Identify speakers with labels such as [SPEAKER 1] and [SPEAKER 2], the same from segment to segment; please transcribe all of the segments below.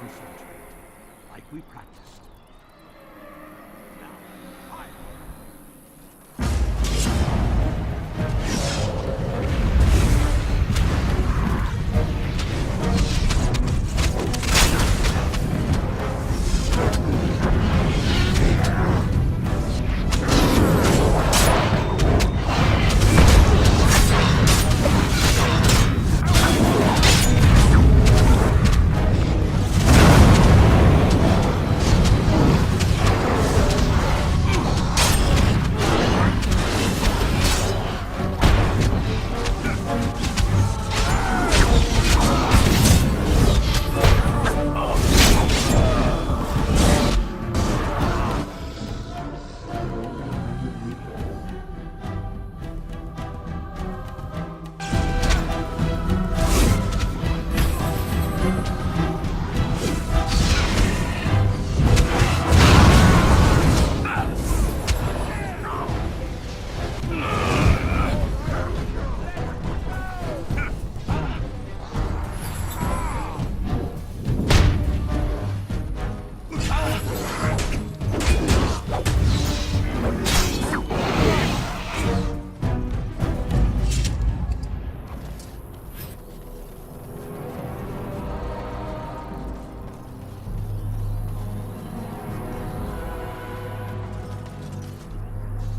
[SPEAKER 1] concentrate, like we practiced. Now, fire!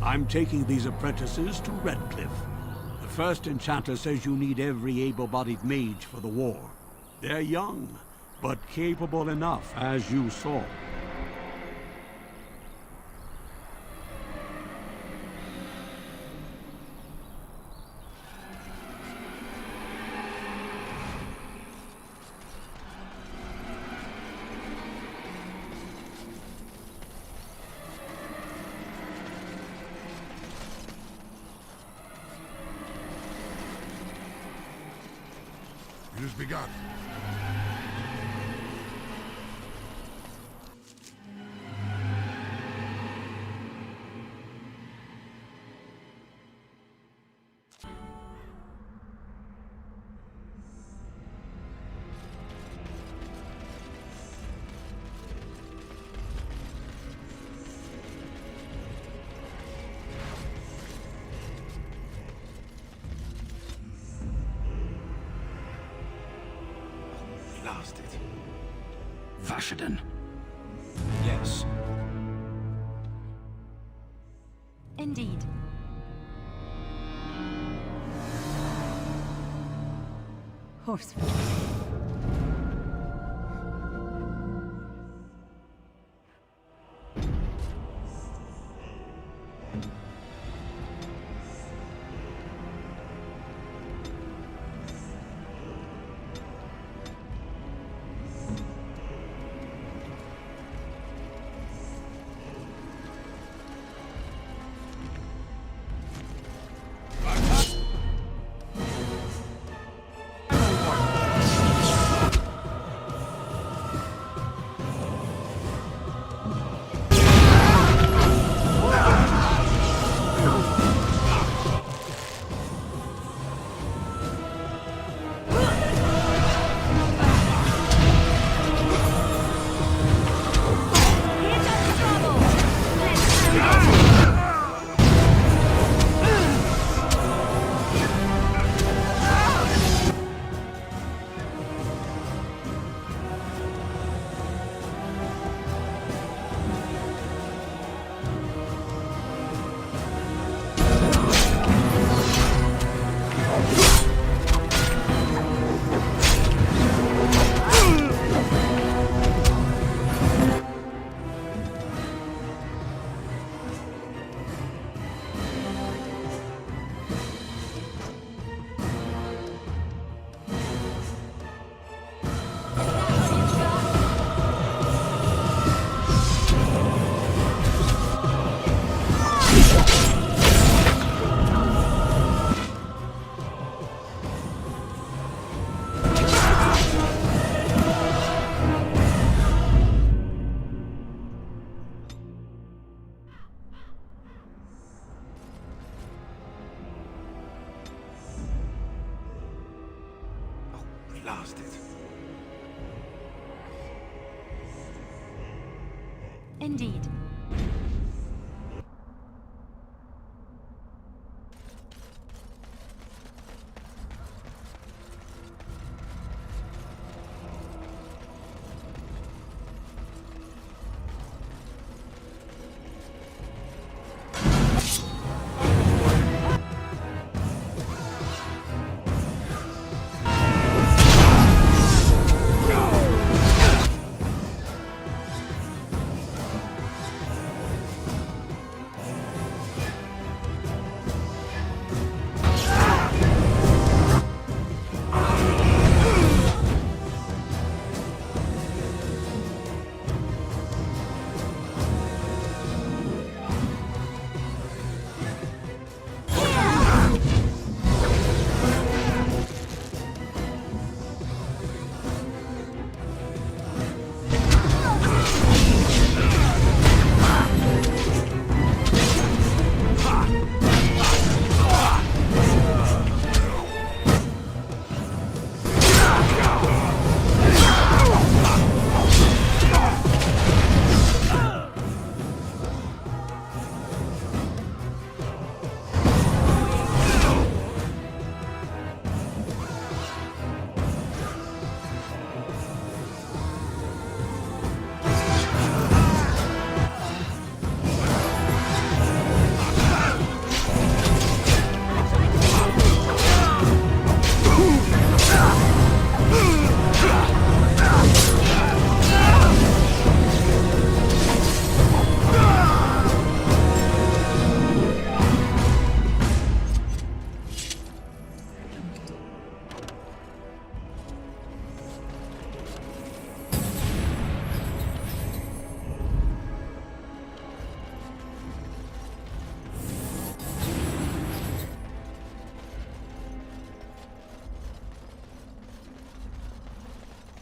[SPEAKER 1] I'm taking these apprentices to Redcliffe. The first enchanter says you need every able-bodied mage for the war. They're young, but capable enough, as you saw.
[SPEAKER 2] It has begun.
[SPEAKER 3] Blasted. Vashaden.
[SPEAKER 4] Yes.
[SPEAKER 5] Indeed. Horseful. Indeed.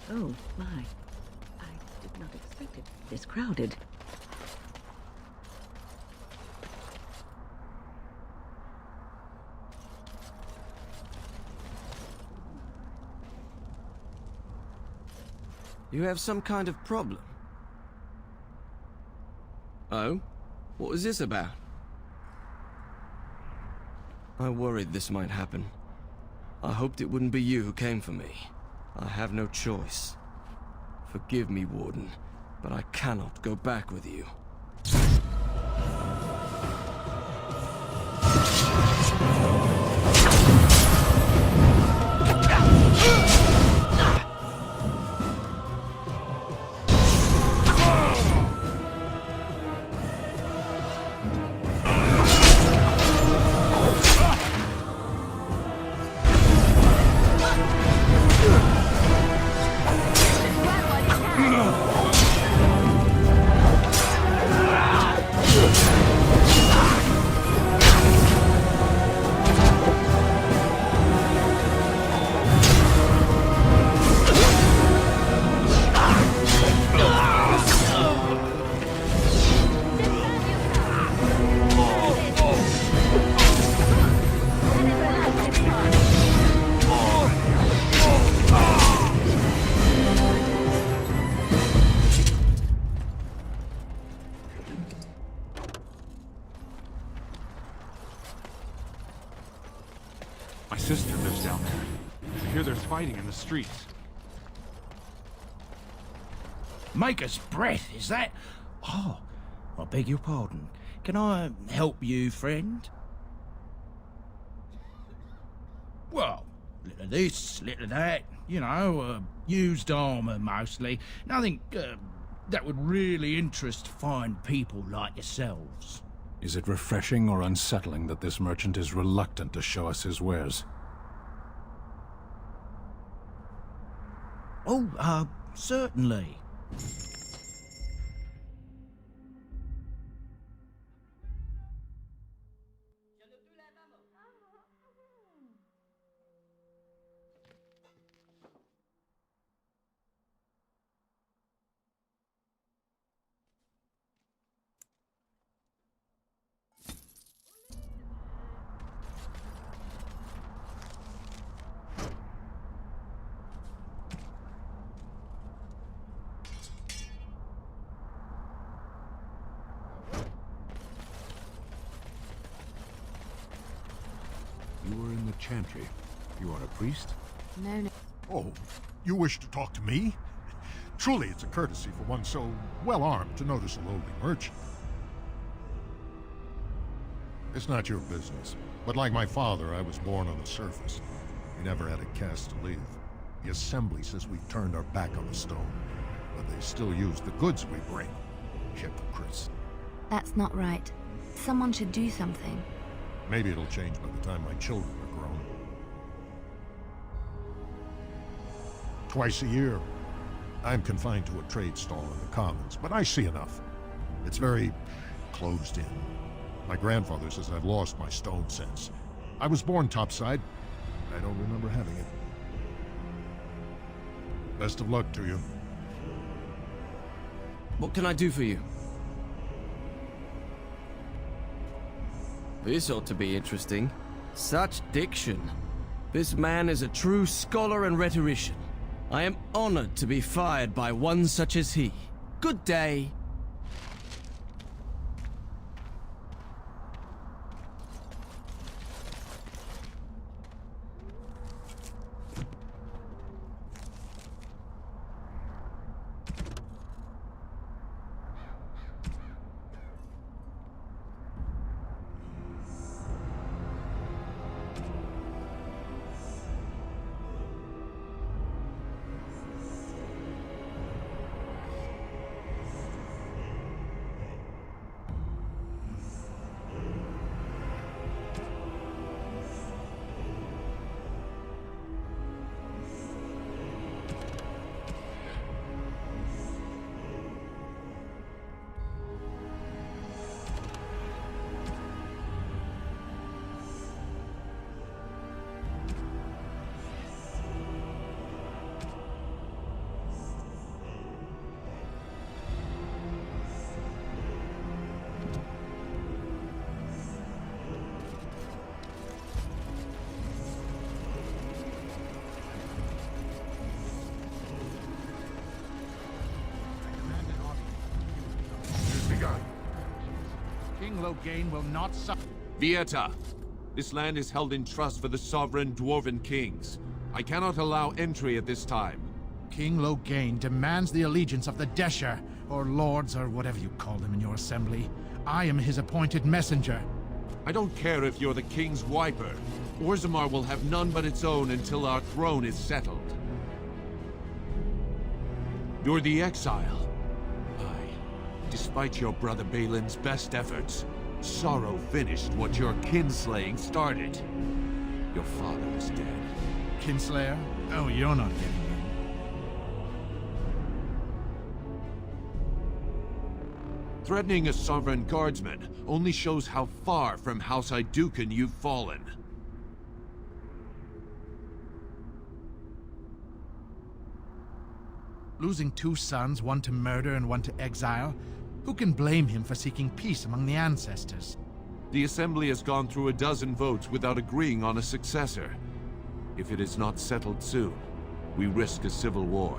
[SPEAKER 6] Oh, my. I did not expect it this crowded.
[SPEAKER 4] You have some kind of problem? Oh? What was this about? I worried this might happen. I hoped it wouldn't be you who came for me. I have no choice. Forgive me, Warden, but I cannot go back with you.
[SPEAKER 7] My sister lives down there. I hear there's fighting in the streets.
[SPEAKER 8] Maker's breath, is that? Oh, I beg your pardon. Can I help you, friend? Well, little of this, little of that. You know, used armour mostly. Nothing that would really interest fine people like yourselves.
[SPEAKER 9] Is it refreshing or unsettling that this merchant is reluctant to show us his wares?
[SPEAKER 8] Oh, certainly.
[SPEAKER 7] of Chantry. You are a priest?
[SPEAKER 5] No, no.
[SPEAKER 2] Oh, you wish to talk to me? Truly, it's a courtesy for one so well-armed to notice a lowly merchant. It's not your business, but like my father, I was born on the surface. We never had a caste to leave. The Assembly says we've turned our back on the stone, but they still use the goods we bring. Hypocrites.
[SPEAKER 5] That's not right. Someone should do something.
[SPEAKER 2] Maybe it'll change by the time my children are grown. Twice a year, I'm confined to a trade stall in the Commons, but I see enough. It's very closed in. My grandfather says I've lost my stone sense. I was born topside. I don't remember having it. Best of luck to you.
[SPEAKER 4] What can I do for you? This ought to be interesting. Such diction. This man is a true scholar and rhetorician. I am honored to be fired by one such as he. Good day.
[SPEAKER 8] King Loghain will not suffer.
[SPEAKER 10] Vieta, this land is held in trust for the sovereign dwarven kings. I cannot allow entry at this time.
[SPEAKER 8] King Loghain demands the allegiance of the Desher, or lords, or whatever you call them in your assembly. I am his appointed messenger.
[SPEAKER 10] I don't care if you're the king's wiper. Orzammar will have none but its own until our throne is settled. You're the exile. Despite your brother Balin's best efforts, sorrow finished what your kinslaying started. Your father is dead.
[SPEAKER 8] Kinslayer? Oh, you're not getting them.
[SPEAKER 10] Threatening a sovereign guardsman only shows how far from House Aeducan you've fallen.
[SPEAKER 8] Losing two sons, one to murder and one to exile, who can blame him for seeking peace among the ancestors?
[SPEAKER 10] The Assembly has gone through a dozen votes without agreeing on a successor. If it is not settled soon, we risk a civil war.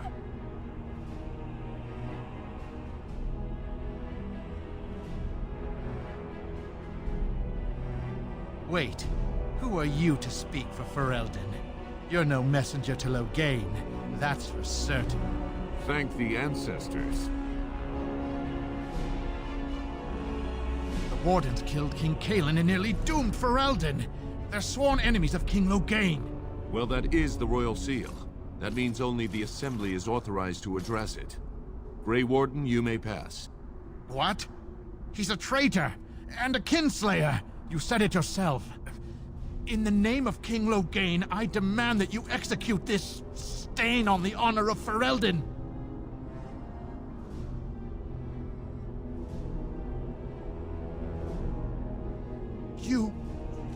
[SPEAKER 8] Wait, who are you to speak for Ferelden? You're no messenger to Loghain, that's for certain.
[SPEAKER 10] Thank the ancestors.
[SPEAKER 8] The Wardens killed King Cailan and nearly doomed Ferelden. They're sworn enemies of King Loghain.
[SPEAKER 10] Well, that is the Royal Seal. That means only the Assembly is authorized to address it. Grey Warden, you may pass.
[SPEAKER 8] What? He's a traitor! And a kinslayer! You said it yourself. In the name of King Loghain, I demand that you execute this stain on the honor of Ferelden!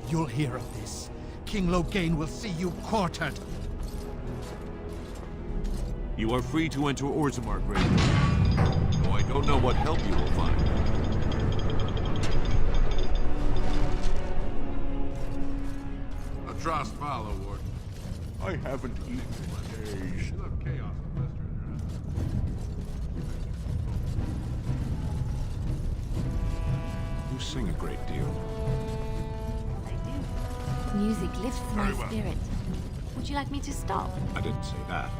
[SPEAKER 8] You'll hear of this. King Loghain will see you quartered.
[SPEAKER 10] You are free to enter Orzammar, Grey Warden. Though I don't know what help you will find.
[SPEAKER 2] A trust follow, Warden.
[SPEAKER 1] I haven't eaten in days.
[SPEAKER 2] You love chaos and fester in your hands.
[SPEAKER 7] You sing a great deal.
[SPEAKER 5] I do. music lifts my
[SPEAKER 2] Very well.
[SPEAKER 5] spirit. Would you like me to stop?
[SPEAKER 2] I didn't say that.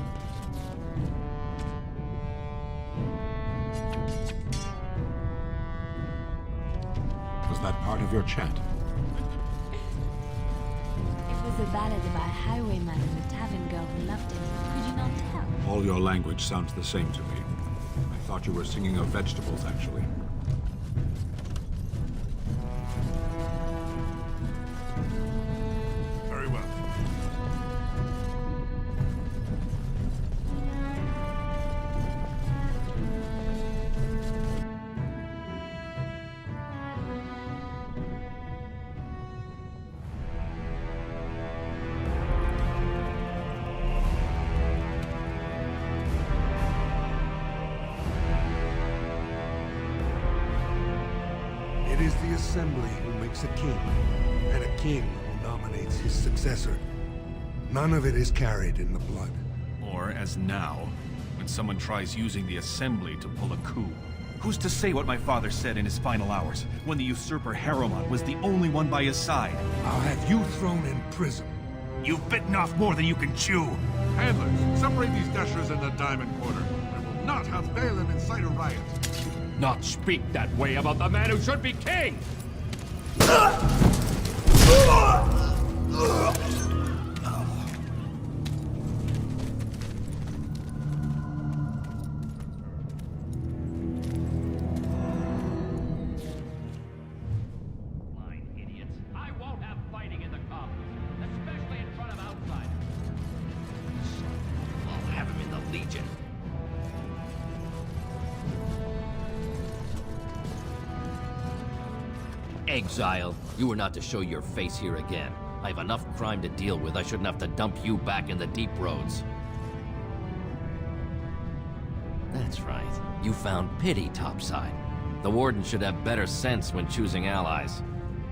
[SPEAKER 2] Was that part of your chant?
[SPEAKER 5] It was a ballad about a highwayman and a tavern girl who loved him. Could you not tell?
[SPEAKER 11] All your language sounds the same to me. I thought you were singing of vegetables, actually.
[SPEAKER 2] Very well.
[SPEAKER 12] It is the Assembly who makes a king, and a king who nominates his successor. None of it is carried in the blood.
[SPEAKER 3] Or, as now, when someone tries using the Assembly to pull a coup. Who's to say what my father said in his final hours, when the usurper Harrowmont was the only one by his side?
[SPEAKER 12] I'll have you thrown in prison.
[SPEAKER 3] You've bitten off more than you can chew!
[SPEAKER 2] Handlers, separate these dashers in the diamond quarter. I will not have Balin incite a riot.
[SPEAKER 7] Not speak that way about the man who should be king!
[SPEAKER 13] Blind idiots. I won't have fighting in the commons, especially in front of outsiders.
[SPEAKER 3] I'll have him in the Legion.
[SPEAKER 13] Exile, you were not to show your face here again. I have enough crime to deal with. I shouldn't have to dump you back in the deep roads. That's right. You found pity topside. The Wardens should have better sense when choosing allies.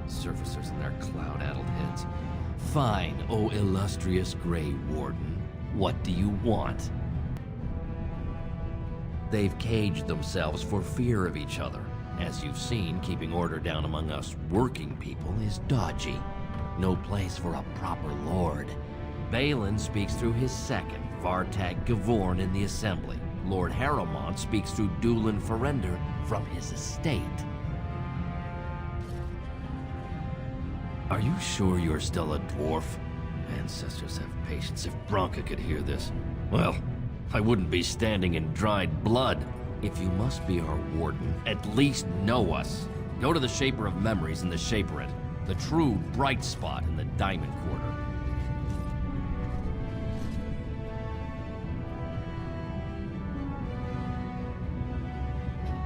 [SPEAKER 13] Surfacers and their cloud-addled heads. Fine, oh illustrious Grey Warden. What do you want? They've caged themselves for fear of each other. As you've seen, keeping order down among us working people is dodgy. No place for a proper lord. Balin speaks through his second, Vartag Gavorn, in the Assembly. Lord Harrowmont speaks through Dulin Ferender from his estate. Are you sure you're still a dwarf? Ancestors have patience. If Bronca could hear this, well, I wouldn't be standing in dried blood. If you must be our warden, at least know us. Go to the Shaper of Memories in the Shaperate, the true bright spot in the Diamond Quarter.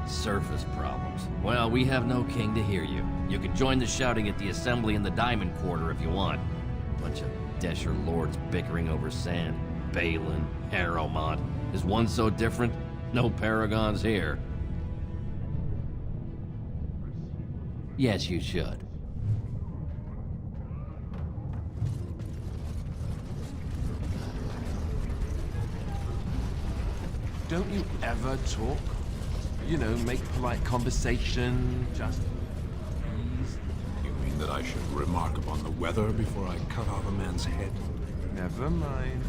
[SPEAKER 13] Surface problems. Well, we have no king to hear you. You can join the shouting at the Assembly in the Diamond Quarter if you want. Bunch of Desher lords bickering over sand. Balin, Harrowmont. Is one so different? No paragons here. Yes, you should.
[SPEAKER 10] Don't you ever talk? You know, make polite conversation, just ease.
[SPEAKER 11] You mean that I should remark upon the weather before I cut off a man's head?
[SPEAKER 10] Never mind.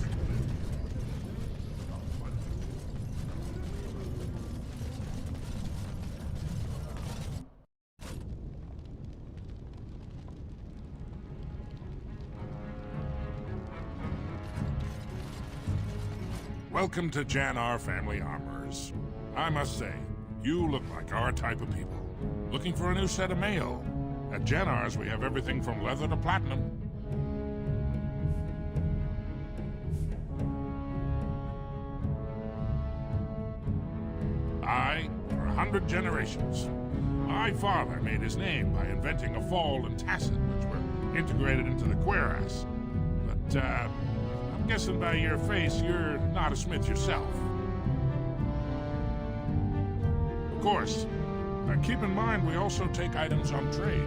[SPEAKER 2] Welcome to Jannar Family Armorers. I must say, you look like our type of people. Looking for a new set of mail? At Jannar's, we have everything from leather to platinum. I, for 100 generations. My father made his name by inventing a fall and tacit, which were integrated into the cuirass. But, I'm guessing by your face, you're not a smith yourself. Of course, keep in mind we also take items on trade.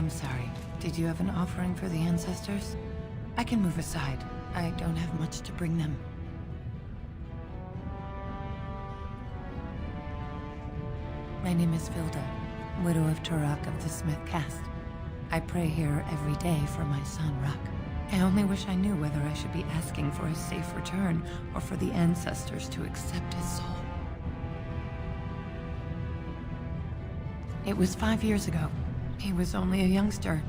[SPEAKER 14] I'm sorry. Did you have an offering for the ancestors? I can move aside. I don't have much to bring them. My name is Vilda, widow of Turok of the Smith caste. I pray here every day for my son, Rock. I only wish I knew whether I should be asking for his safe return or for the ancestors to accept his soul. It was 5 years ago. He was only a youngster.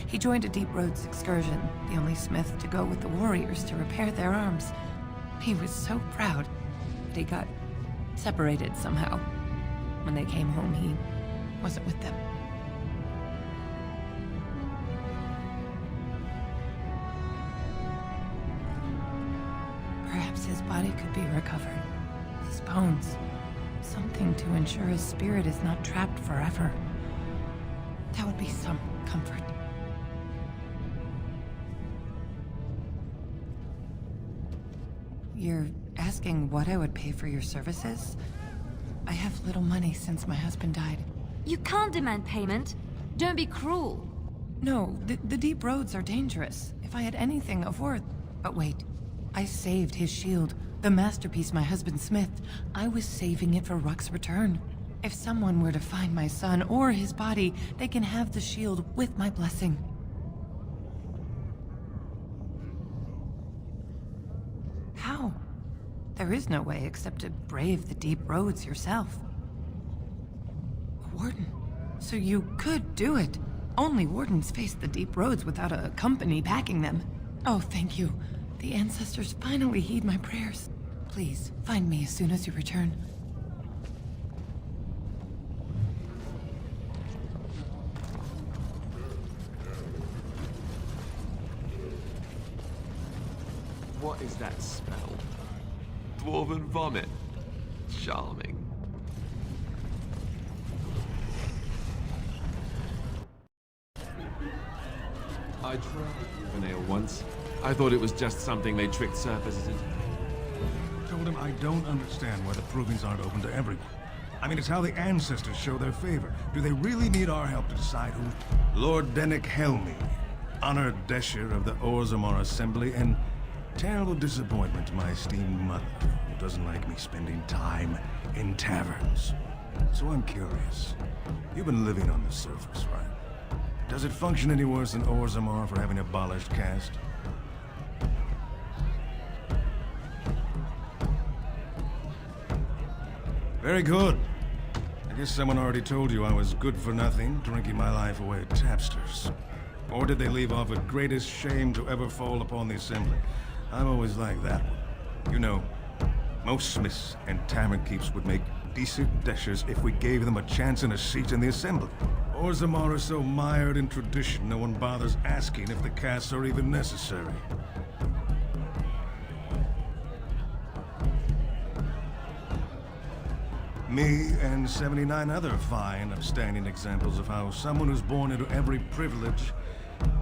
[SPEAKER 14] He joined a Deep Roads excursion, the only smith to go with the warriors to repair their arms. He was so proud, but he got separated somehow. When they came home, he wasn't with them. Perhaps his body could be recovered. His bones. Something to ensure his spirit is not trapped forever. That would be some comfort. You're asking what I would pay for your services? I have little money since my husband died.
[SPEAKER 5] You can't demand payment. Don't be cruel.
[SPEAKER 14] No, the deep roads are dangerous. If I had anything of worth... But wait. I saved his shield. The masterpiece my husband smithed. I was saving it for Ruck's return. If someone were to find my son or his body, they can have the shield with my blessing. How? There is no way except to brave the deep roads yourself. A warden? So you could do it. Only wardens face the deep roads without a company backing them. Oh, thank you. The ancestors finally heed my prayers. Please, find me as soon as you return.
[SPEAKER 10] What is that smell? Dwarven vomit. Charming. I tried Venale once. I thought it was just something they tricked surfaces into.
[SPEAKER 15] Told him I don't understand why the provings aren't open to everyone. I mean, it's how the ancestors show their favor. Do they really need our help to decide who? Lord Dennick Helmi, honored Desher of the Orzammar Assembly, and terrible disappointment to my esteemed mother, who doesn't like me spending time in taverns. So I'm curious. You've been living on the surface, right? Does it function any worse than Orzammar for having abolished caste? Very good. I guess someone already told you I was good for nothing, drinking my life away at tapsters. Or did they leave off with greatest shame to ever fall upon the Assembly? I've always liked that one. You know, most smiths and tavern keeps would make decent deshers if we gave them a chance and a seat in the Assembly. Orzammar is so mired in tradition, no one bothers asking if the castes are even necessary. Me and 79 other fine, upstanding examples of how someone who's born into every privilege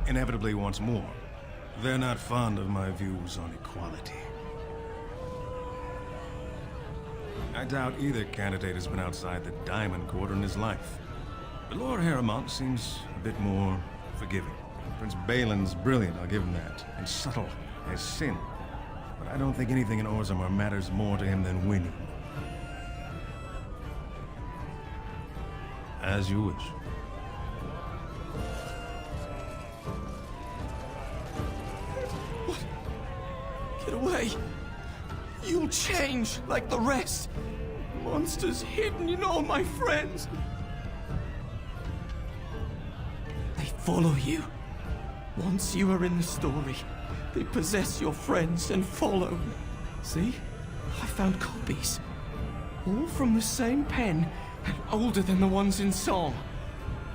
[SPEAKER 15] inevitably wants more. They're not fond of my views on equality. I doubt either candidate has been outside the Diamond Quarter in his life. But Lord Harrowmont seems a bit more forgiving. Prince Balin's brilliant, I'll give him that, and subtle as sin. But I don't think anything in Orzammar matters more to him than winning. As you wish.
[SPEAKER 4] What? Get away! You'll change like the rest! Monsters hidden in all my friends! They follow you. Once you are in the story, they possess your friends and follow. See? I found copies. All from the same pen, and older than the ones in song.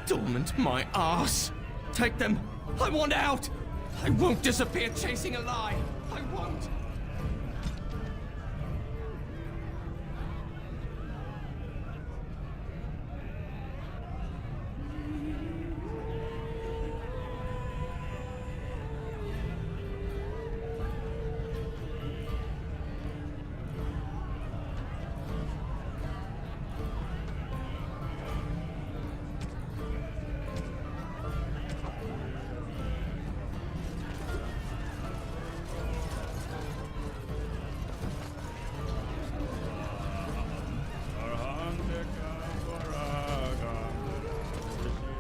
[SPEAKER 4] Dormant my arse. Take them. I want out. I won't disappear chasing a lie. I won't.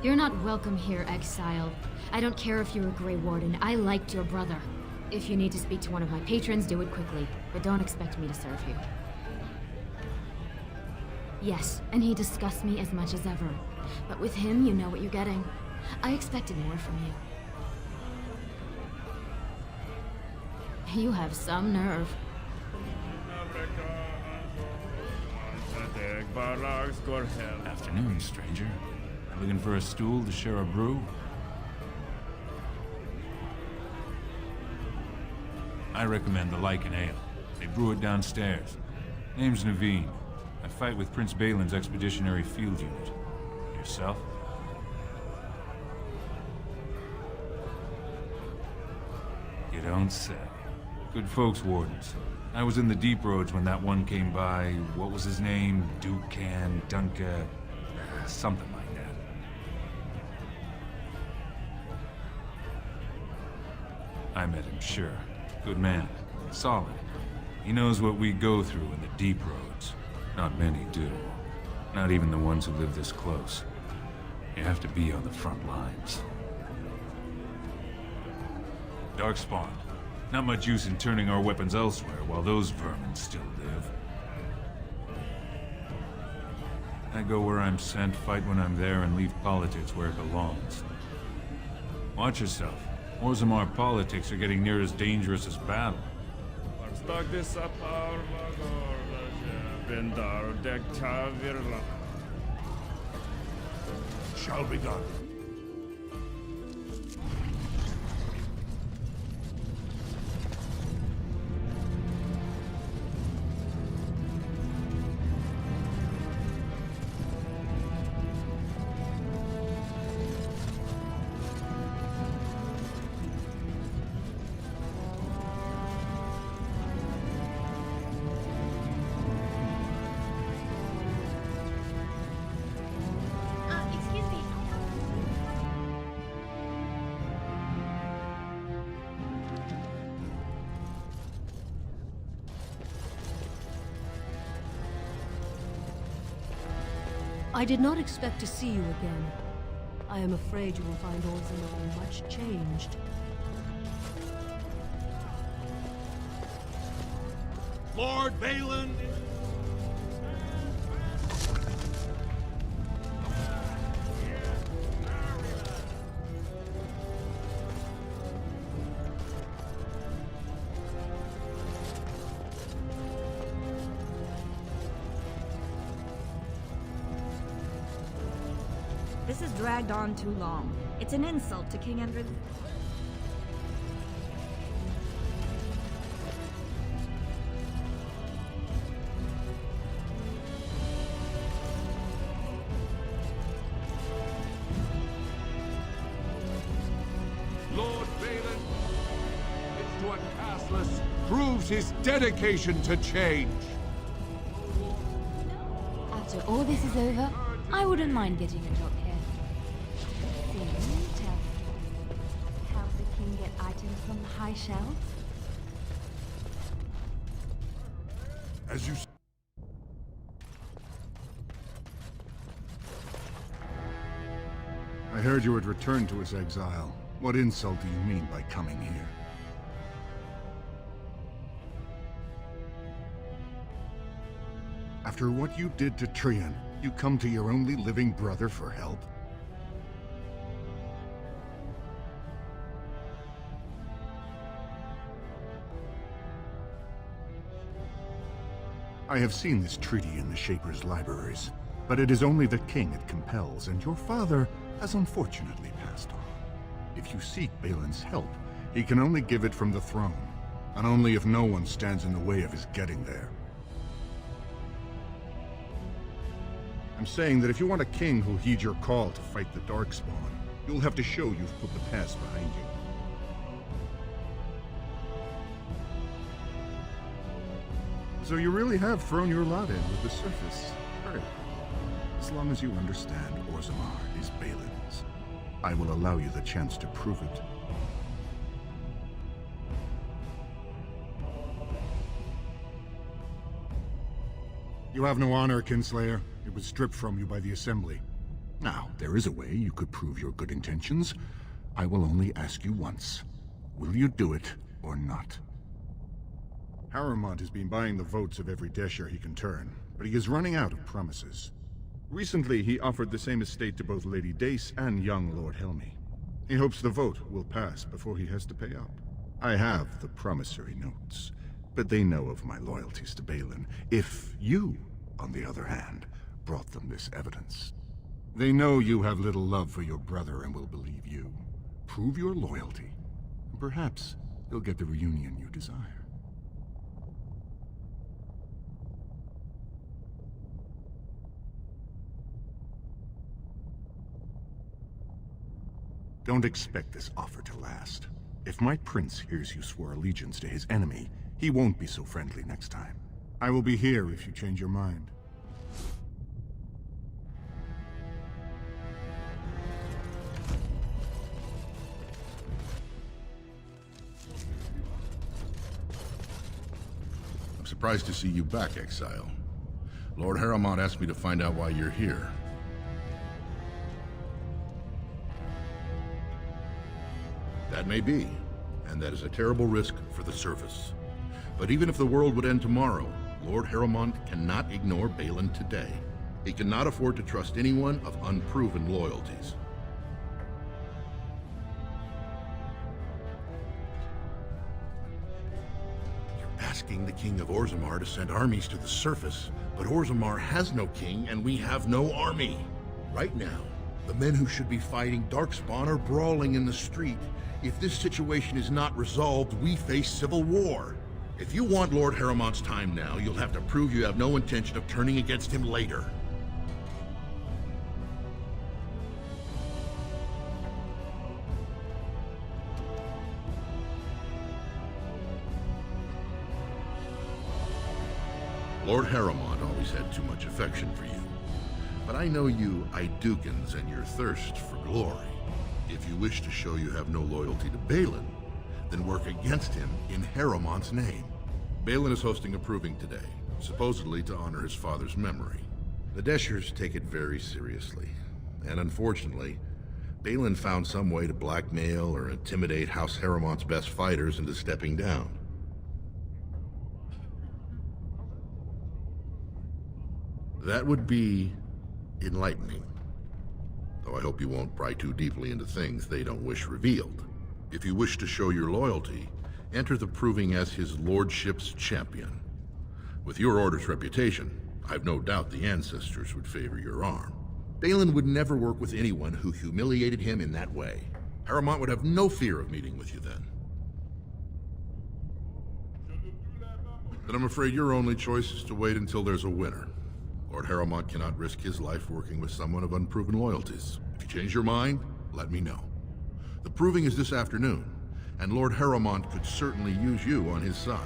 [SPEAKER 16] You're not welcome here, exile. I don't care if you're a Grey Warden. I liked your brother. If you need to speak to one of my patrons, do it quickly. But don't expect me to serve you. Yes, and he disgusts me as much as ever. But with him, you know what you're getting. I expected more from you. You have some nerve.
[SPEAKER 17] Afternoon, stranger. Looking for a stool to share a brew? I recommend the Lycan Ale. They brew it downstairs. Name's Naveen. I fight with Prince Balin's Expeditionary Field Unit. Yourself? You don't say. Good folks, Wardens. I was in the Deep Roads when that one came by. What was his name? Aeducan, Dunca... something like that. I met him, sure. Good man. Solid. He knows what we go through in the Deep Roads. Not many do. Not even the ones who live this close. You have to be on the front lines. Darkspawn. Not much use in turning our weapons elsewhere while those vermin still live. I go where I'm sent, fight when I'm there, and leave politics where it belongs. Watch yourself. Orzammar politics are getting near as dangerous as battle.
[SPEAKER 2] Shall be done.
[SPEAKER 18] I did not expect to see you again. I am afraid you will find Orzammar much changed.
[SPEAKER 1] Lord Balin!
[SPEAKER 19] This has dragged on too long. It's an insult to King Endred.
[SPEAKER 10] Lord Balin, Stuart Castless proves his dedication to change.
[SPEAKER 5] After all this is over, I wouldn't mind getting a job here. See, how the king get items from the high shelves?
[SPEAKER 2] As you... I heard you had returned to his exile. What insult do you mean by coming here? After what you did to Trian, you come to your only living brother for help? I have seen this treaty in the Shaper's libraries, but it is only the king it compels, and your father has unfortunately passed on. If you seek Balin's help, he can only give it from the throne, and only if no one stands in the way of his getting there. I'm saying that if you want a king who'll heed your call to fight the Darkspawn, you'll have to show you've put the past behind you. So you really have thrown your lot in with the surface. Very well. As long as you understand Orzammar is Balin's, I will allow you the chance to prove it. You have no honor, Kinslayer. It was stripped from you by the Assembly.
[SPEAKER 20] Now, there is a way you could prove your good intentions. I will only ask you once. Will you do it or not?
[SPEAKER 2] Harrowmont has been buying the votes of every Desher he can turn, but he is running out of promises. Recently, he offered the same estate to both Lady Dace and young Lord Helmy. He hopes the vote will pass before he has to pay up. I have the promissory notes, but they know of my loyalties to Balin. If you, on the other hand, brought them this evidence, they know you have little love for your brother and will believe you. Prove your loyalty, and perhaps you'll get the reunion you desire. Don't expect this offer to last. If my prince hears you swore allegiance to his enemy, he won't be so friendly next time. I will be here if you change your mind.
[SPEAKER 21] I'm surprised to see you back, Exile. Lord Harrowmont asked me to find out why you're here. That may be, and that is a terrible risk for the surface. But even if the world would end tomorrow, Lord Harrowmont cannot ignore Balin today. He cannot afford to trust anyone of unproven loyalties. You're asking the King of Orzammar to send armies to the surface, but Orzammar has no king and we have no army. Right now, the men who should be fighting Darkspawn are brawling in the street. If this situation is not resolved, we face civil war. If you want Lord Harrowmont's time now, you'll have to prove you have no intention of turning against him later. Lord Harrowmont always had too much affection for you. But I know you Aeducans and your thirst for glory. If you wish to show you have no loyalty to Balin, then work against him in Harrowmont's name. Balin is hosting a proving today, supposedly to honor his father's memory. The Deshers take it very seriously, and unfortunately, Balin found some way to blackmail or intimidate House Harrowmont's best fighters into stepping down. That would be enlightening. Though I hope you won't pry too deeply into things they don't wish revealed. If you wish to show your loyalty, enter the proving as his lordship's champion. With your order's reputation, I've no doubt the ancestors would favor your arm. Balin would never work with anyone who humiliated him in that way. Harrowmont would have no fear of meeting with you then. Then I'm afraid your only choice is to wait until there's a winner. Lord Harrowmont cannot risk his life working with someone of unproven loyalties. If you change your mind, let me know. The proving is this afternoon, and Lord Harrowmont could certainly use you on his side.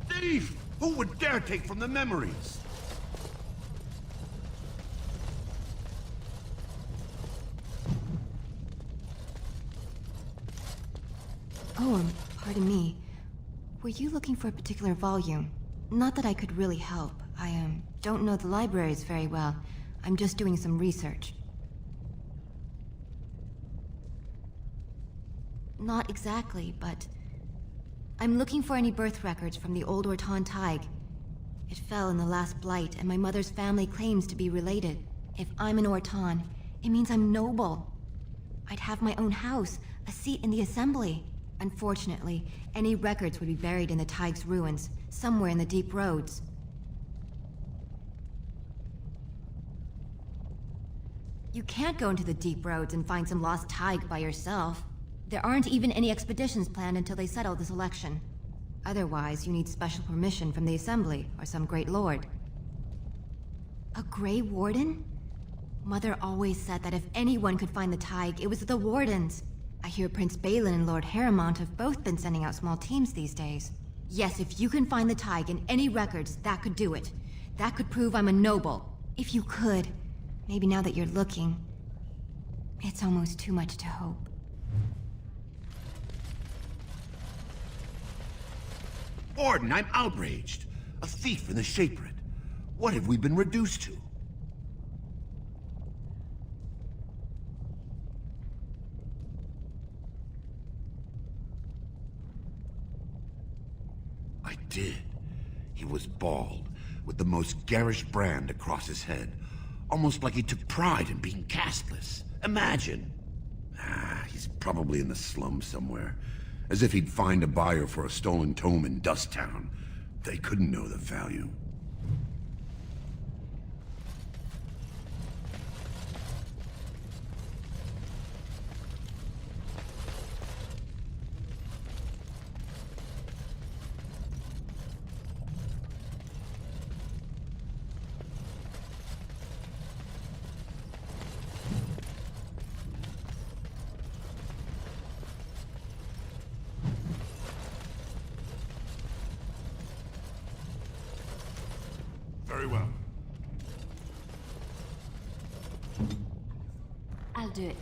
[SPEAKER 20] Thief! Who would dare take from the memories?
[SPEAKER 22] Oh, pardon me. Were you looking for a particular volume? Not that I could really help. I don't know the libraries very well. I'm just doing some research. Not exactly, but I'm looking for any birth records from the old Orton Tig. It fell in the last blight, and my mother's family claims to be related. If I'm an Ortan, it means I'm noble. I'd have my own house, a seat in the Assembly. Unfortunately, any records would be buried in the Tig's ruins, somewhere in the deep roads. You can't go into the deep roads and find some lost Tig by yourself. There aren't even any expeditions planned until they settle this election. Otherwise, you need special permission from the Assembly or some great lord. A Grey Warden? Mother always said that if anyone could find the Tig, it was the Wardens. I hear Prince Balin and Lord Harrowmont have both been sending out small teams these days. Yes, if you can find the Tig in any records, that could do it. That could prove I'm a noble. If you could. Maybe now that you're looking, it's almost too much to hope.
[SPEAKER 6] Orden, I'm outraged. A thief in the Shapered. What have we been reduced to? I did. He was bald, with the most garish brand across his head. Almost like he took pride in being castless. Imagine! He's probably in the slums somewhere. As if he'd find a buyer for a stolen tome in Dust Town. They couldn't know the value.
[SPEAKER 15] Very well.
[SPEAKER 5] I'll do it.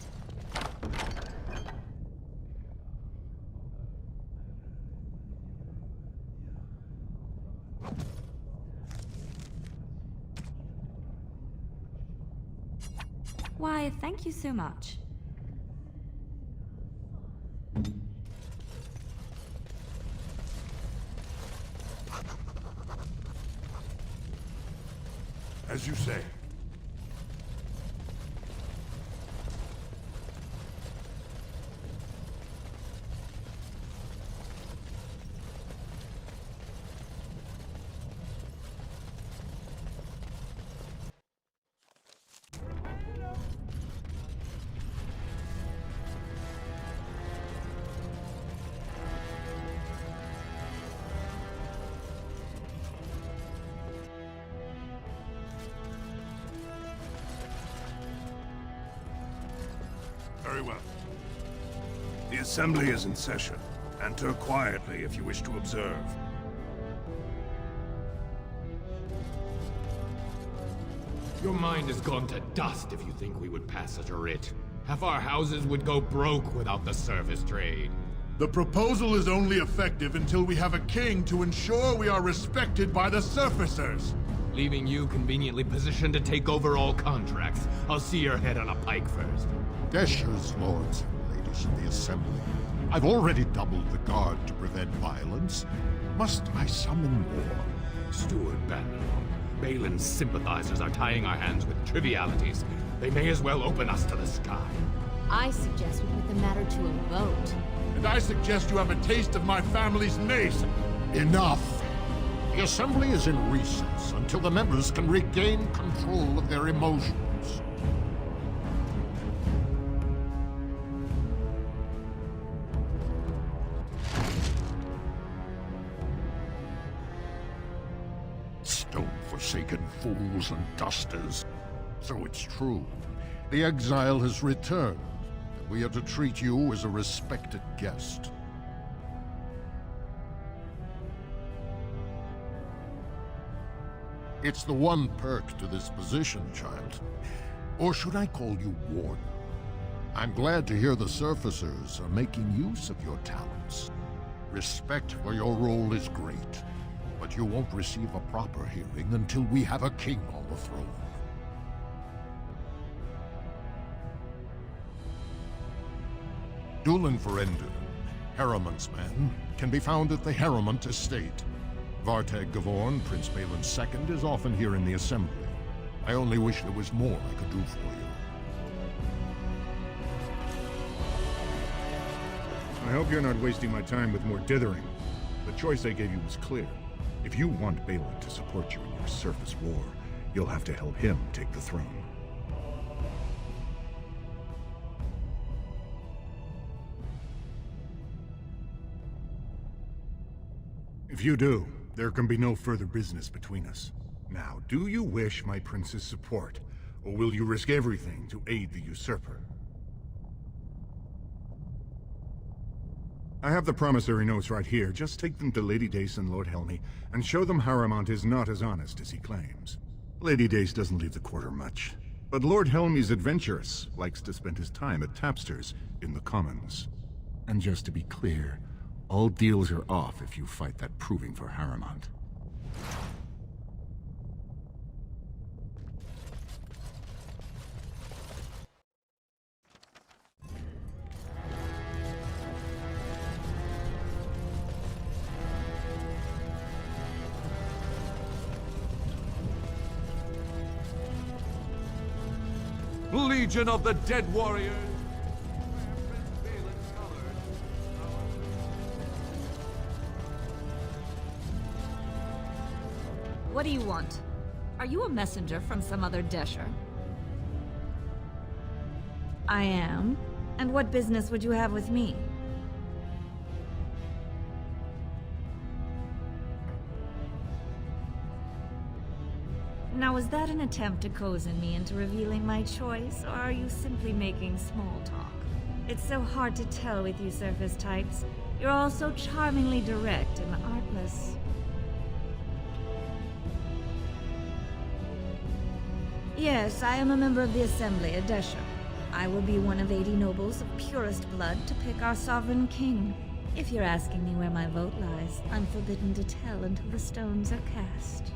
[SPEAKER 19] Why, thank you so much.
[SPEAKER 15] As you say. Very well. The Assembly is in session. Enter quietly if you wish to observe.
[SPEAKER 9] Your mind has gone to dust if you think we would pass such a writ. Half our houses would go broke without the service trade.
[SPEAKER 20] The proposal is only effective until we have a king to ensure we are respected by the surfacers.
[SPEAKER 9] Leaving you conveniently positioned to take over all contracts. I'll see your head on a pike first.
[SPEAKER 2] Geshers, lords and ladies of the Assembly. I've already doubled the guard to prevent violence. Must I summon more?
[SPEAKER 9] Steward Bannerman, Balin's sympathizers are tying our hands with trivialities. They may as well open us to the sky.
[SPEAKER 16] I suggest we put the matter to a vote.
[SPEAKER 20] And I suggest you have a taste of my family's mace.
[SPEAKER 2] Enough! The Assembly is in recess until the members can regain control of their emotions. Stone-forsaken fools and dusters. So it's true. The exile has returned, and we are to treat you as a respected guest. It's the one perk to this position, child. Or should I call you Warden? I'm glad to hear the surfacers are making use of your talents. Respect for your role is great, but you won't receive a proper hearing until we have a king on the throne. Dulan Ferendon, Harrowmont's man, can be found at the Harrowmont estate. Vartag Gavorn, Prince Balin's second, is often here in the Assembly. I only wish there was more I could do for you.
[SPEAKER 20] I hope you're not wasting my time with more dithering. The choice I gave you was clear. If you want Balin to support you in your surface war, you'll have to help him take the throne. If you do, there can be no further business between us. Now, do you wish my prince's support, or will you risk everything to aid the usurper? I have the promissory notes right here. Just take them to Lady Dace and Lord Helmy, and show them Harrowmont is not as honest as he claims. Lady Dace doesn't leave the quarter much, but Lord Helmy's adventurous, likes to spend his time at tapsters in the Commons. And just to be clear, all deals are off if you fight that proving for Harrowmont.
[SPEAKER 10] Legion of the Dead Warriors!
[SPEAKER 19] What do you want? Are you a messenger from some other Desher? I am. And what business would you have with me? Now, is that an attempt to cozen me into revealing my choice, or are you simply making small talk? It's so hard to tell with you surface types. You're all so charmingly direct and artless. Yes, I am a member of the Assembly at Desher. I will be one of 80 nobles of purest blood to pick our sovereign king. If you're asking me where my vote lies, I'm forbidden to tell until the stones are cast.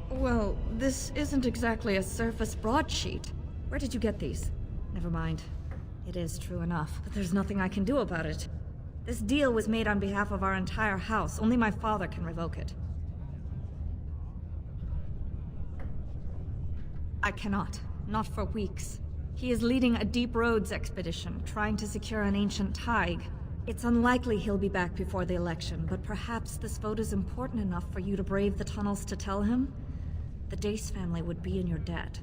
[SPEAKER 19] Well, this isn't exactly a surface broadsheet. Where did you get these? Never mind. It is true enough, but there's nothing I can do about it. This deal was made on behalf of our entire house. Only my father can revoke it. I cannot. Not for weeks. He is leading a Deep Roads expedition, trying to secure an ancient thaig. It's unlikely he'll be back before the election, but perhaps this vote is important enough for you to brave the tunnels to tell him? The Dace family would be in your debt.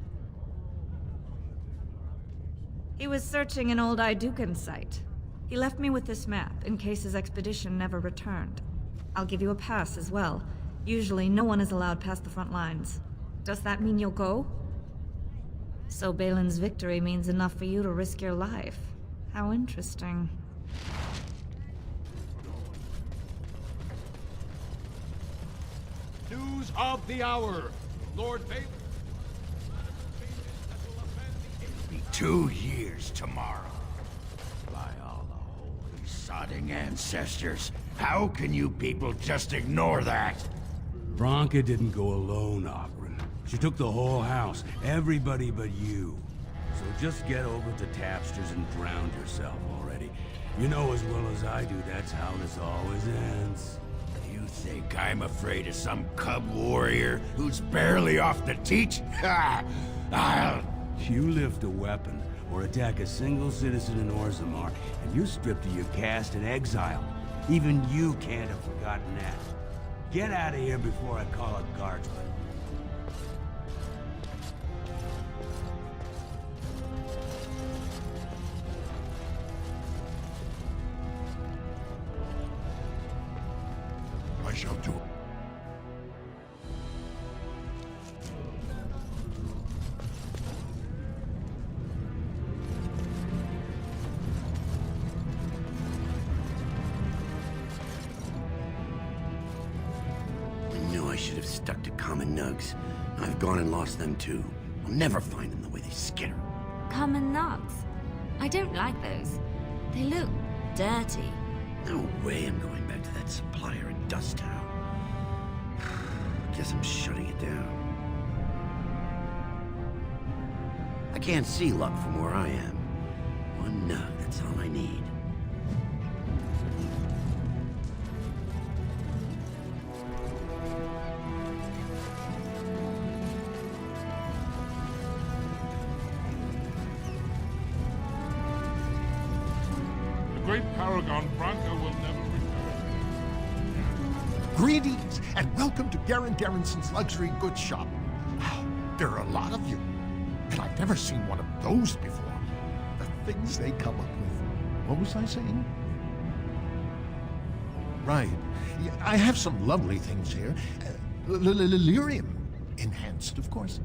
[SPEAKER 19] He was searching an old Aeducan site. He left me with this map, in case his expedition never returned. I'll give you a pass as well. Usually, no one is allowed past the front lines. Does that mean you'll go? So Balin's victory means enough for you to risk your life. How interesting.
[SPEAKER 9] News of the hour! Lord Balin...
[SPEAKER 8] Be 2 years tomorrow. By all the holy sodding ancestors, how can you people just ignore that?
[SPEAKER 1] Branka didn't go alone, Ogren. She took the whole house, everybody but you. So just get over to Tapsters and drown yourself already. You know as well as I do that's how this always ends.
[SPEAKER 8] You think I'm afraid of some cub warrior who's barely off the teat? Ha! I'll...
[SPEAKER 1] You lift a weapon or attack a single citizen in Orzammar, and you're stripped of your caste and exiled. Even you can't have forgotten that. Get out of here before I call a guardsman.
[SPEAKER 2] I shall do it.
[SPEAKER 6] I knew I should have stuck to common nugs. I've gone and lost them too. I'll never find them the way they skitter.
[SPEAKER 5] Common nugs? I don't like those. They look dirty.
[SPEAKER 6] No way I'm going back to that supplier in Dust Town. Guess I'm shutting it down. I can't see luck from where I am. One nug, that's all I need.
[SPEAKER 7] great paragon Branka will never return.
[SPEAKER 2] Greetings, and welcome to Garen Garrison's luxury goods shop. Wow, there are a lot of you, and I've never seen one of those before. The things they come up with. What was I saying? Right. Yeah, I have some lovely things here. Lyrium enhanced, of course.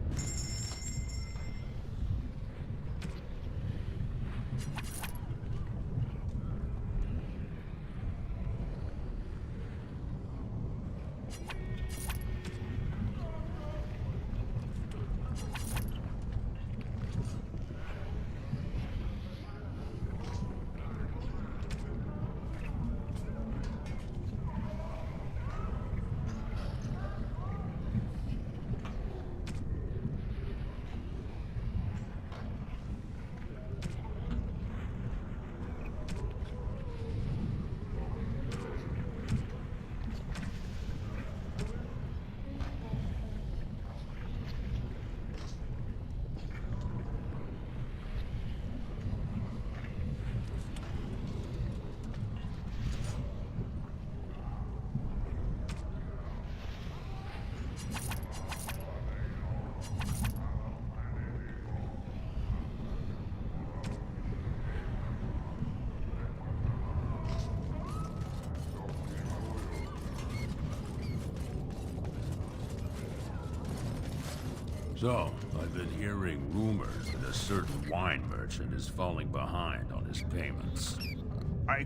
[SPEAKER 8] So, I've been hearing rumors that a certain wine merchant is falling behind on his payments.
[SPEAKER 12] I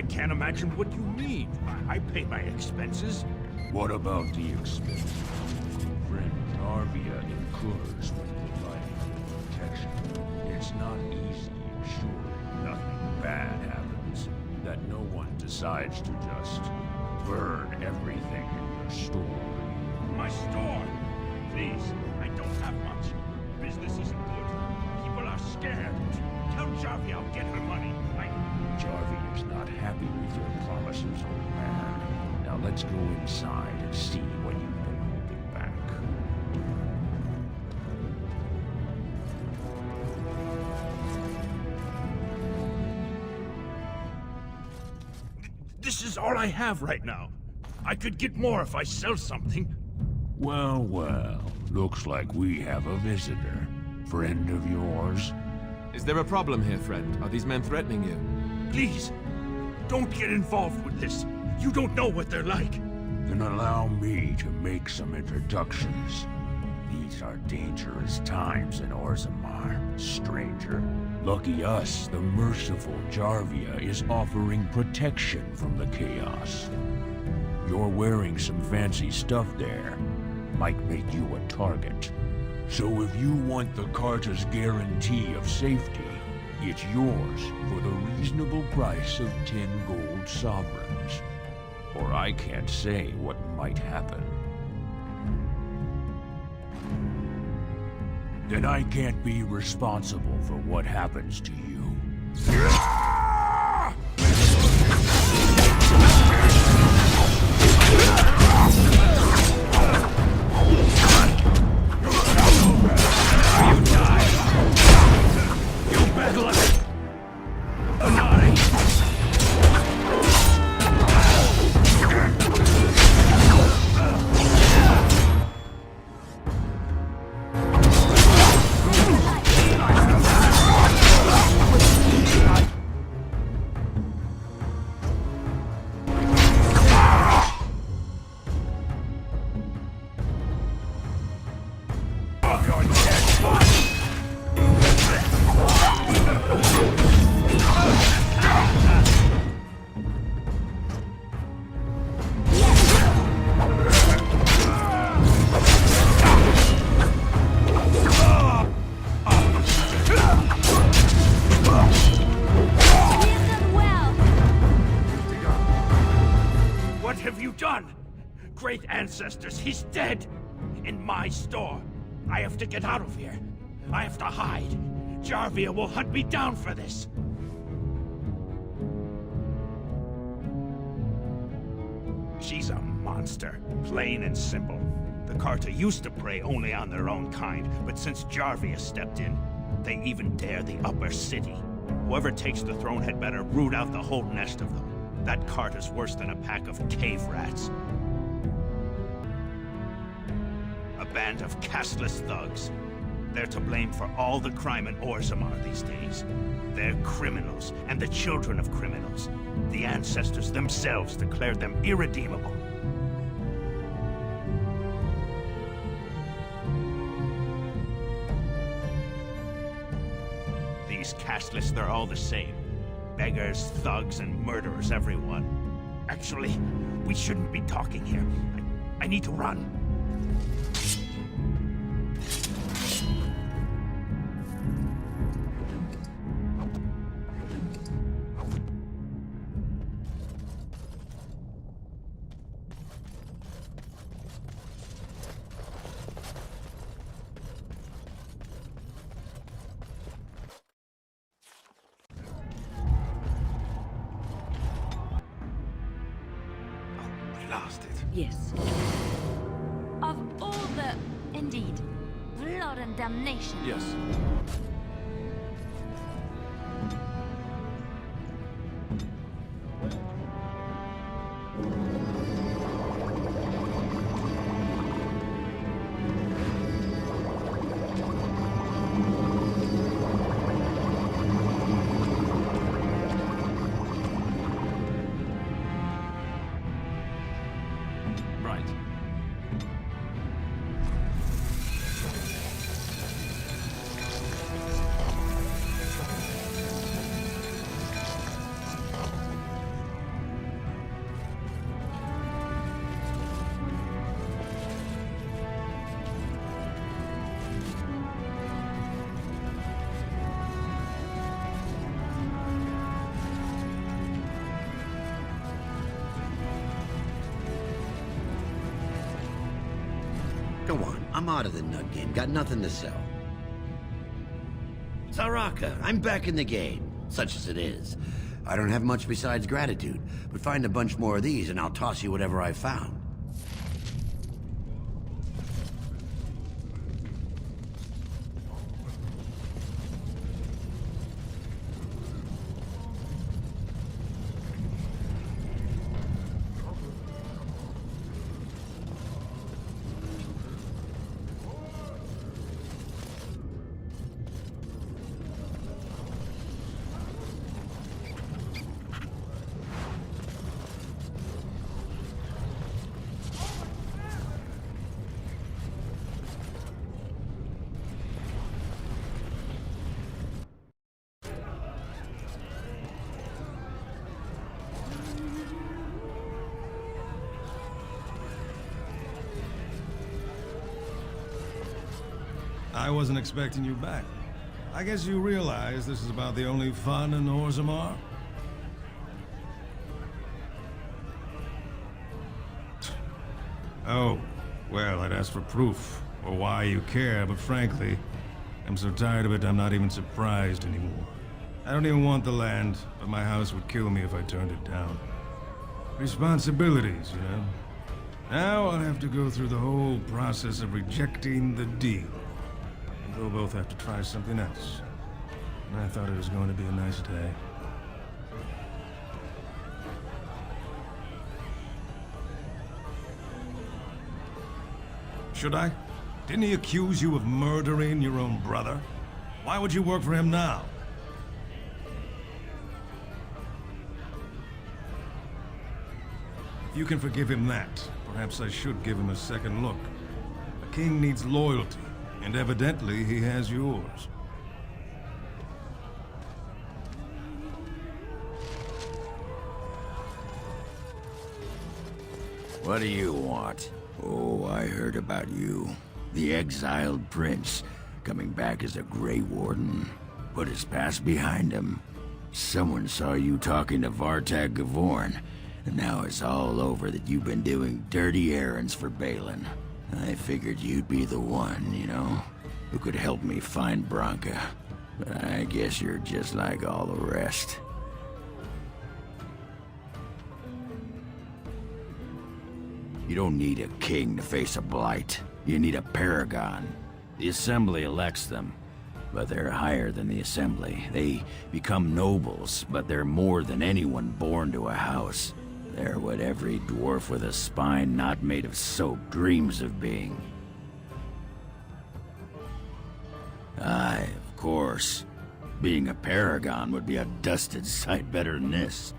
[SPEAKER 12] can't imagine what you mean. I pay my expenses.
[SPEAKER 8] What about the expenses? Friend Jarvia incurs when providing protection. It's not easy ensuring nothing bad happens, that no one decides to just burn everything in your store.
[SPEAKER 12] My store? Please, I don't have much. Business isn't good. People are scared. Tell Jarvia I'll get her money.
[SPEAKER 8] Jarvia is not happy with your promises, old man. Now let's go inside and see what you've been holding back.
[SPEAKER 12] This is all I have right now. I could get more if I sell something.
[SPEAKER 8] Well, well. Looks like we have a visitor. Friend of yours?
[SPEAKER 4] Is there a problem here, friend? Are these men threatening you?
[SPEAKER 12] Please, don't get involved with this. You don't know what they're like.
[SPEAKER 8] Then allow me to make some introductions. These are dangerous times in Orzammar, stranger. Lucky us, the merciful Jarvia is offering protection from the chaos. You're wearing some fancy stuff there. Might make you a target. So if you want the Carta's guarantee of safety, it's yours for the reasonable price of 10 gold sovereigns. Or I can't say what might happen. Then I can't be responsible for what happens to you.
[SPEAKER 12] Great ancestors, he's dead! In my store. I have to get out of here. I have to hide. Jarvia will hunt me down for this. She's a monster, plain and simple. The Carta used to prey only on their own kind, but since Jarvia stepped in, they even dare the upper city. Whoever takes the throne had better root out the whole nest of them. That cart is worse than a pack of cave rats. A band of castless thugs. They're to blame for all the crime in Orzammar these days. They're criminals, and the children of criminals. The ancestors themselves declared them irredeemable. These castless, they're all the same. Beggars, thugs, and murderers, everyone. Actually, we shouldn't be talking here. I need to run.
[SPEAKER 5] Yes. Of all the... Indeed. Blood and damnation.
[SPEAKER 10] Yes.
[SPEAKER 6] Go on, I'm out of the nut game. Got nothing to sell. Zaraka, I'm back in the game, such as it is. I don't have much besides gratitude, but find a bunch more of these and I'll toss you whatever I found.
[SPEAKER 15] I wasn't expecting you back. I guess you realize this is about the only fun in Orzammar? Oh, well, I'd ask for proof, or why you care, but frankly, I'm so tired of it I'm not even surprised anymore. I don't even want the land, but my house would kill me if I turned it down. Responsibilities, you know? Now I'll have to go through the whole process of rejecting the deal. And we'll both have to try something else. And I thought it was going to be a nice day. Should I? Didn't he accuse you of murdering your own brother? Why would you work for him now? If you can forgive him that, perhaps I should give him a second look. A king needs loyalty, and evidently he has yours.
[SPEAKER 8] What do you want? Oh, I heard about you. The exiled prince, coming back as a Grey Warden. Put his past behind him. Someone saw you talking to Vartag Gavorn, and now it's all over that you've been doing dirty errands for Balin. I figured you'd be the one, you know, who could help me find Branka. But I guess you're just like all the rest. You don't need a king to face a blight. You need a paragon. The Assembly elects them. but they're higher than the Assembly. They become nobles, but they're more than anyone born to a house. They're what every dwarf with a spine not made of soap dreams of being. Aye, of course. Being a paragon would be a dusted sight better than this.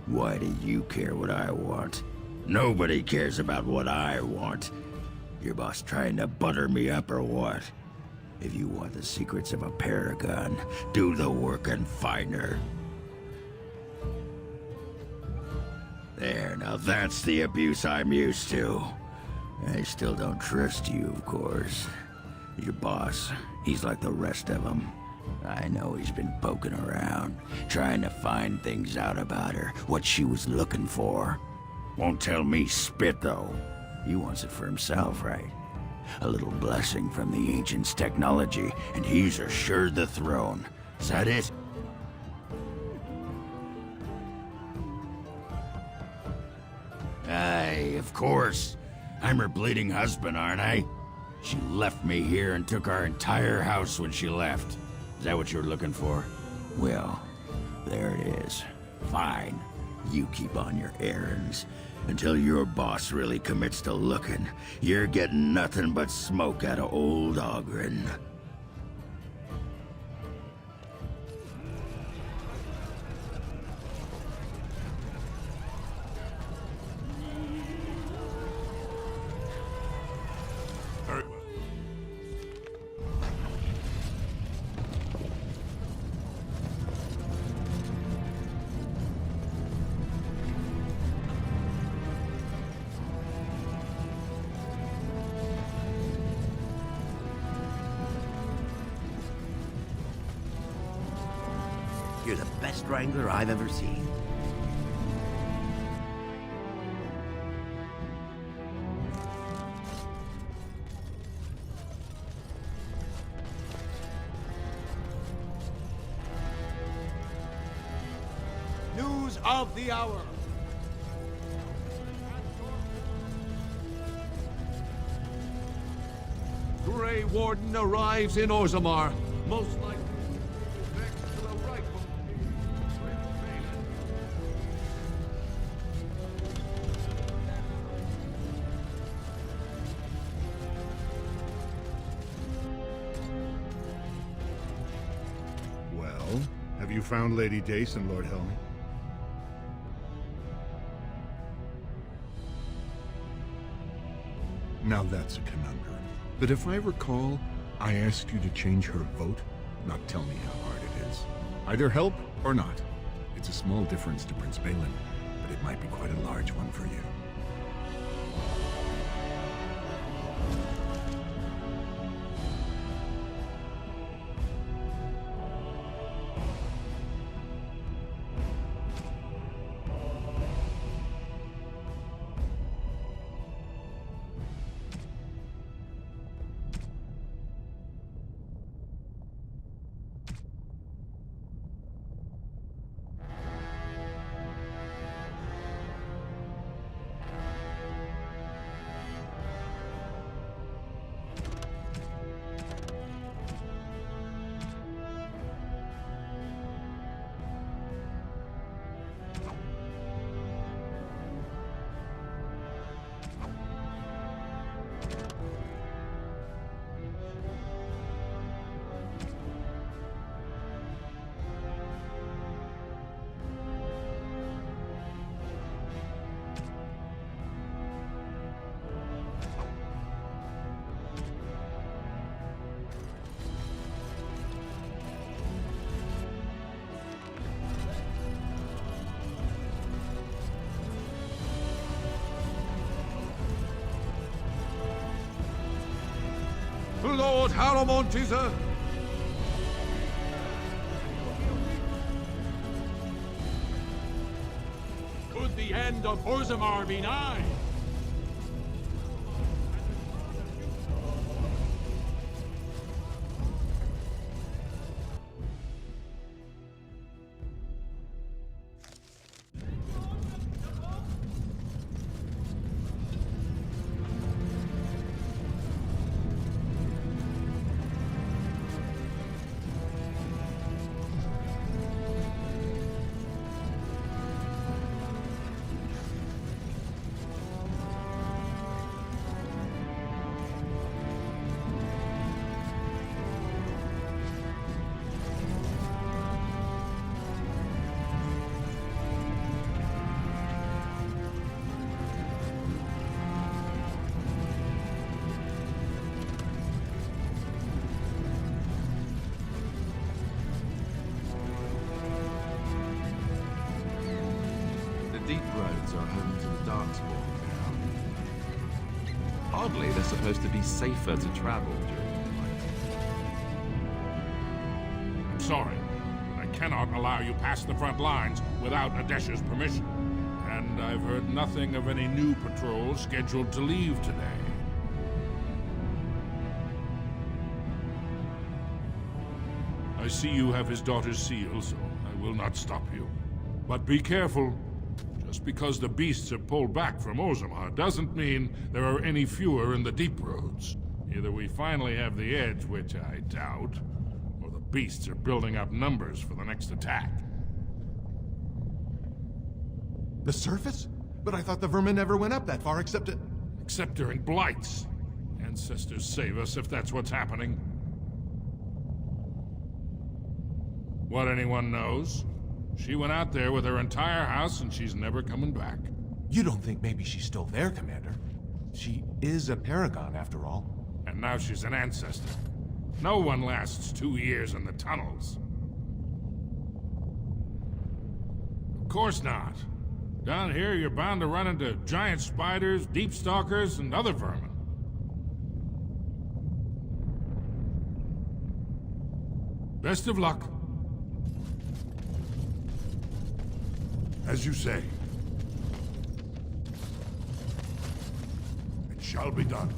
[SPEAKER 8] Why do you care what I want? Nobody cares about what I want. Your boss trying to butter me up or what? If you want the secrets of a paragon, do the work and find her. There, now that's the abuse I'm used to. I still don't trust you, of course. Your boss, he's like the rest of them. I know he's been poking around, trying to find things out about her, what she was looking for. Won't tell me spit, though. He wants it for himself, right? A little blessing from the Ancients' technology, and he's assured the throne. Is that it? Aye, of course. I'm her bleeding husband, aren't I? She left me here and took our entire house when she left. Is that what you were looking for? Well, there it is. Fine. You keep on your errands. Until your boss really commits to looking, you're getting nothing but smoke out of old Ogren.
[SPEAKER 7] Very well.
[SPEAKER 6] You're the best wrangler I've ever seen.
[SPEAKER 1] News of the hour.
[SPEAKER 10] Grey Warden arrives in Orzammar. Most likely next to the rightful
[SPEAKER 20] Well, have you found Lady Dace and Lord Helmy? Now that's a conundrum. But if I recall, I asked you to change her vote, not tell me how hard it is. Either help or not. It's a small difference to Prince Balin, but it might be quite a large one for you.
[SPEAKER 10] Lord Haramont is a...
[SPEAKER 9] Could the end of Orzammar be nigh?
[SPEAKER 10] are home to the Darkspawn now. Oddly, they're supposed to be safer to travel during the night.
[SPEAKER 7] I'm sorry. I cannot allow you past the front lines without Adesh's permission. And I've heard nothing of any new patrols scheduled to leave today. I see you have his daughter's seal, so I will not stop you. But be careful. Just because the beasts have pulled back from Orzammar doesn't mean there are any fewer in the deep roads. Either we finally have the edge, which I doubt, or the beasts are building up numbers for the next attack.
[SPEAKER 3] The surface? But I thought the vermin never went up that far except
[SPEAKER 7] during blights. Ancestors save us if that's what's happening. What anyone knows? She went out there with her entire house and she's never coming back.
[SPEAKER 3] You don't think maybe she's still there, Commander? She is a paragon, after all.
[SPEAKER 7] And now she's an ancestor. No one lasts 2 years in the tunnels. Of course not. Down here, you're bound to run into giant spiders, deep stalkers, and other vermin. Best of luck.
[SPEAKER 21] As you say. It shall be done.